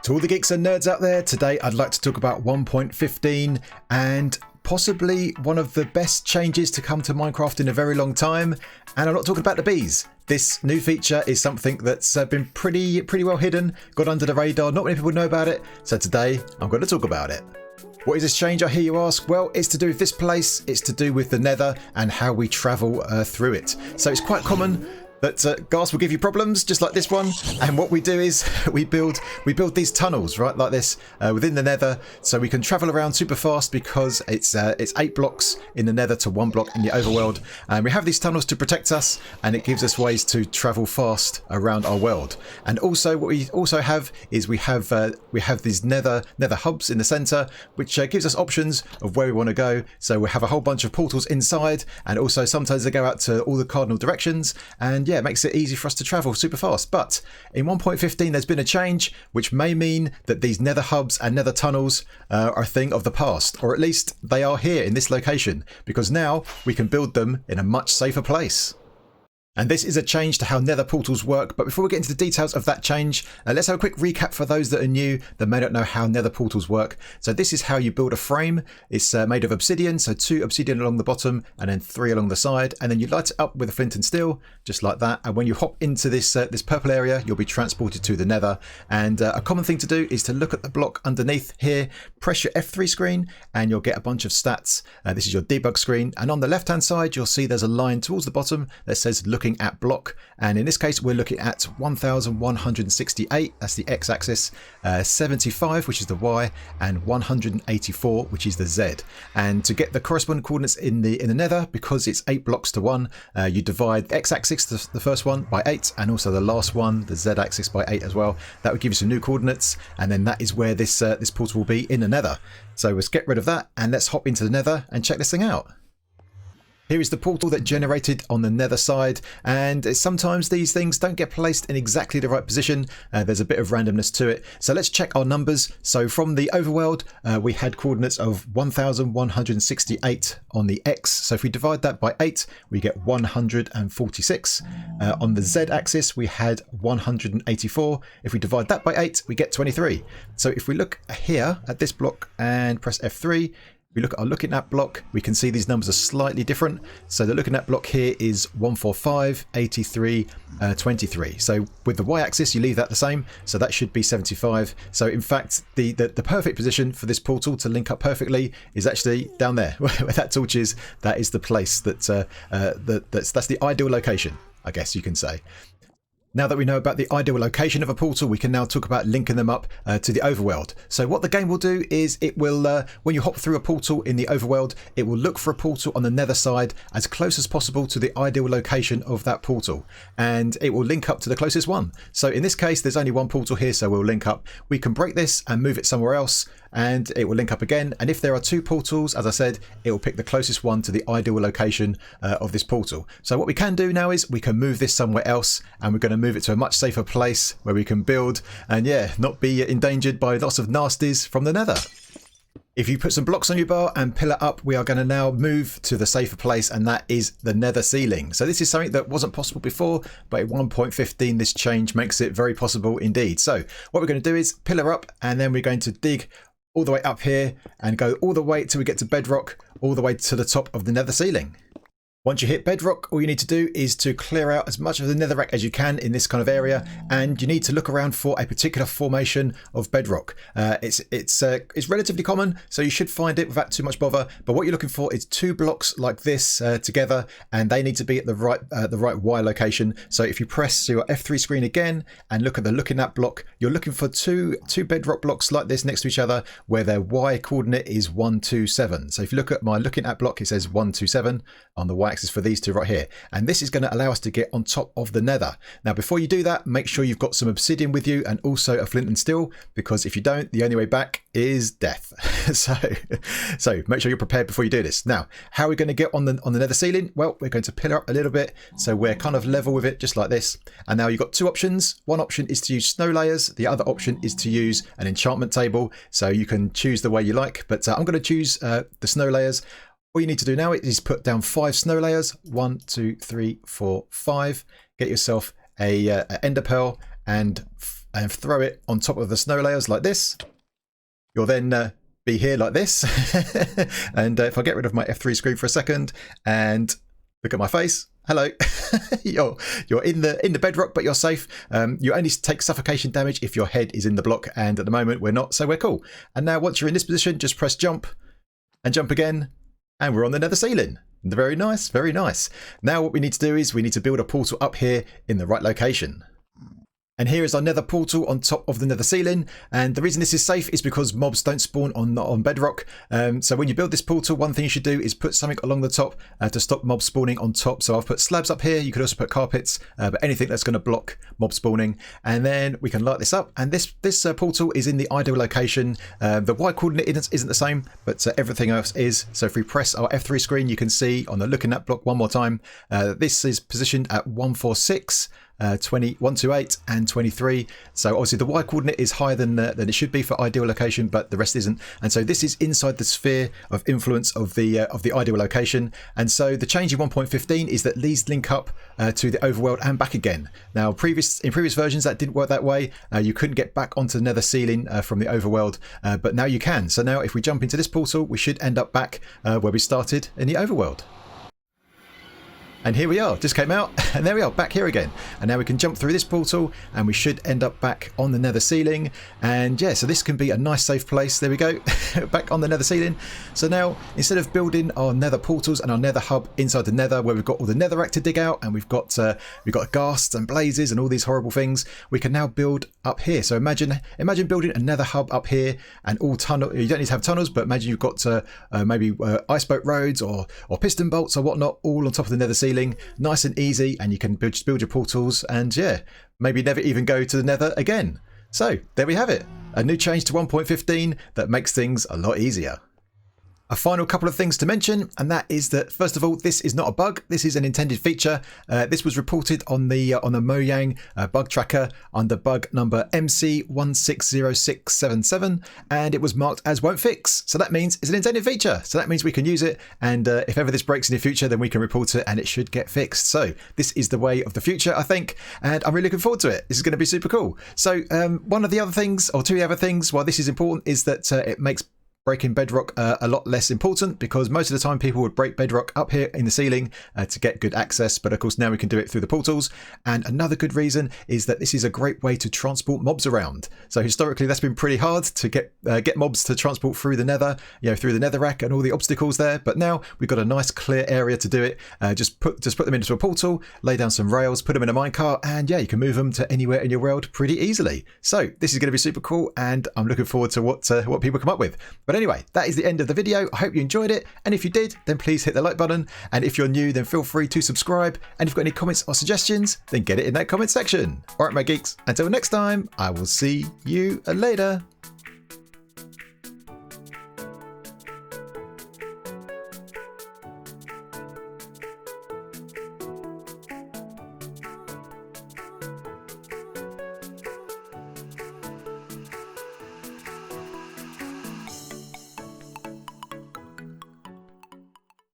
To all the geeks and nerds out there, today I'd like to talk about 1.15 and possibly one of the best changes to come to Minecraft in a very long time. And I'm not talking about the bees. This new feature is something that's been pretty well hidden, got under the radar, not many people know about it. So today I'm going to talk about it. What is this change, I hear you ask? Well, it's to do with this place, it's to do with the Nether and how we travel through it. So it's quite common that ghast will give you problems, just like this one. And what we do is we build these tunnels, right, like this, within the Nether, so we can travel around super fast because it's 8 blocks in the Nether to 1 block in the Overworld. And we have these tunnels to protect us, and it gives us ways to travel fast around our world. And also, what we also have is we have these Nether hubs in the center, which gives us options of where we want to go. So we have a whole bunch of portals inside, and also sometimes they go out to all the cardinal directions. And yeah, it makes it easy for us to travel super fast. But in 1.15 there's been a change which may mean that these Nether hubs and Nether tunnels are a thing of the past, or at least they are here in this location, because now we can build them in a much safer place. And this is a change to how Nether portals work. But before we get into the details of that change, let's have a quick recap for those that are new that may not know how Nether portals work. So this is how you build a frame. It's made of obsidian, so 2 obsidian along the bottom and then 3 along the side, and then you light it up with a flint and steel, just like that. And when you hop into this purple area, you'll be transported to the Nether. And a common thing to do is to look at the block underneath here, press your F3 screen, and you'll get a bunch of stats. This is your debug screen, and on the left hand side you'll see there's a line towards the bottom that says looking at block, and in this case we're looking at 1168, that's the x-axis, 75 which is the y, and 184 which is the z. And to get the corresponding coordinates in the Nether, because it's 8 blocks to 1, you divide the x-axis, the first one, by 8, and also the last one, the z-axis, by 8 as well. That would give you some new coordinates, and then that is where this portal will be in the Nether. So let's get rid of that and let's hop into the Nether and check this thing out. Here is the portal that generated on the Nether side, and sometimes these things don't get placed in exactly the right position. There's a bit of randomness to it. So let's check our numbers. So from the Overworld, we had coordinates of 1168 on the X. So if we divide that by 8, we get 146. On the Z axis, we had 184. If we divide that by 8, we get 23. So if we look here at this block and press F3, we look at our looking at block, we can see these numbers are slightly different. So the looking at block here is 145, 83, 23. So with the y-axis, you leave that the same. So that should be 75. So in fact, the perfect position for this portal to link up perfectly is actually down there, where that torch is. That is the place that's the ideal location, I guess you can say. Now that we know about the ideal location of a portal, we can now talk about linking them up to the Overworld. So what the game will do is it will, when you hop through a portal in the Overworld, it will look for a portal on the Nether side as close as possible to the ideal location of that portal. And it will link up to the closest one. So in this case, there's only one portal here, so we'll link up. We can break this and move it somewhere else, and it will link up again. And if there are 2 portals, as I said, it will pick the closest one to the ideal location of this portal. So what we can do now is we can move this somewhere else, and we're going to move it to a much safer place where we can build and not be endangered by lots of nasties from the Nether. If you put some blocks on your bar and pillar up, we are going to now move to the safer place, and that is the Nether ceiling. So this is something that wasn't possible before, but at 1.15 this change makes it very possible indeed. So what we're going to do is pillar up, and then we're going to dig all the way up here and go all the way till we get to bedrock, all the way to the top of the Nether ceiling. Once you hit bedrock, all you need to do is to clear out as much of the netherrack as you can in this kind of area, and you need to look around for a particular formation of bedrock. It's relatively common, so you should find it without too much bother. But what you're looking for is 2 blocks like this together, and they need to be at the right Y location. So if you press your F3 screen again and look at the looking at block, you're looking for two bedrock blocks like this next to each other, where their Y coordinate is 127. So if you look at my looking at block, it says 127 on the Y axis for these 2 right here, and this is going to allow us to get on top of the Nether. Now before you do that, make sure you've got some obsidian with you and also a flint and steel, because if you don't, the only way back is death. so make sure you're prepared before you do this. Now, how are we going to get on the Nether ceiling? Well, we're going to pillar up a little bit so we're kind of level with it, just like this. And now you've got 2 options. One option is to use snow layers, the other option is to use an enchantment table, so you can choose the way you like, but I'm going to choose the snow layers. All you need to do now is put down 5 snow layers. 1, 2, 3, 4, 5. Get yourself a ender pearl and and throw it on top of the snow layers like this, you'll then be here like this. And if I get rid of my F3 screen for a second and look at my face, hello. you're in the bedrock, but you're safe. You only take suffocation damage if your head is in the block, and at the moment we're not, so we're cool. And now once you're in this position, just press jump and jump again, and we're on the nether ceiling. Very nice, very nice. Now what we need to do is we need to build a portal up here in the right location. And here is our nether portal on top of the nether ceiling. And the reason this is safe is because mobs don't spawn on bedrock. So when you build this portal, one thing you should do is put something along the top to stop mobs spawning on top. So I've put slabs up here. You could also put carpets, but anything that's going to block mob spawning. And then we can light this up. And this portal is in the ideal location. The Y coordinate isn't the same, but everything else is. So if we press our F3 screen, you can see on the looking at block one more time, this is positioned at 146. 128 and 23. So obviously the Y coordinate is higher than it should be for ideal location, but the rest isn't. And so this is inside the sphere of influence of the ideal location. And so the change in 1.15 is that these link up to the overworld and back again. Now in previous versions that didn't work that way. You couldn't get back onto the nether ceiling from the overworld, but now you can. So now if we jump into this portal, we should end up back where we started in the overworld. And here we are, just came out, and there we are, back here again. And now we can jump through this portal, and we should end up back on the nether ceiling. And yeah, so this can be a nice safe place. There we go, back on the nether ceiling. So now, instead of building our nether portals and our nether hub inside the nether, where we've got all the netherrack to dig out, and we've got ghasts and blazes and all these horrible things, we can now build up here. So imagine building a nether hub up here, and all tunnel. You don't need to have tunnels, but imagine you've got maybe ice boat roads or piston bolts or whatnot, all on top of the nether ceiling. Nice and easy, and you can just build your portals and yeah, maybe never even go to the nether again. So there we have it, a new change to 1.15 that makes things a lot easier. A final couple of things to mention, and that is that first of all, this is not a bug. This is an intended feature. This was reported on the Mojang bug tracker under bug number MC160677, and it was marked as won't fix. So that means it's an intended feature. So that means we can use it, and if ever this breaks in the future, then we can report it, and it should get fixed. So this is the way of the future, I think, and I'm really looking forward to it. This is going to be super cool. So one of the other things, or two other things, why this is important is that it makes breaking bedrock a lot less important, because most of the time people would break bedrock up here in the ceiling to get good access, but of course now we can do it through the portals. And another good reason is that this is a great way to transport mobs around. So historically that's been pretty hard to get mobs to transport through the nether, through the netherrack and all the obstacles there, but now we've got a nice clear area to do it. Just put them into a portal, lay down some rails, put them in a minecart, and yeah, you can move them to anywhere in your world pretty easily. So this is going to be super cool, and I'm looking forward to what people come up with. But anyway, that is the end of the video. I hope you enjoyed it, and if you did, then please hit the like button, and if you're new, then feel free to subscribe, and if you've got any comments or suggestions, then get it in that comment section. Alright my geeks, until next time, I will see you later.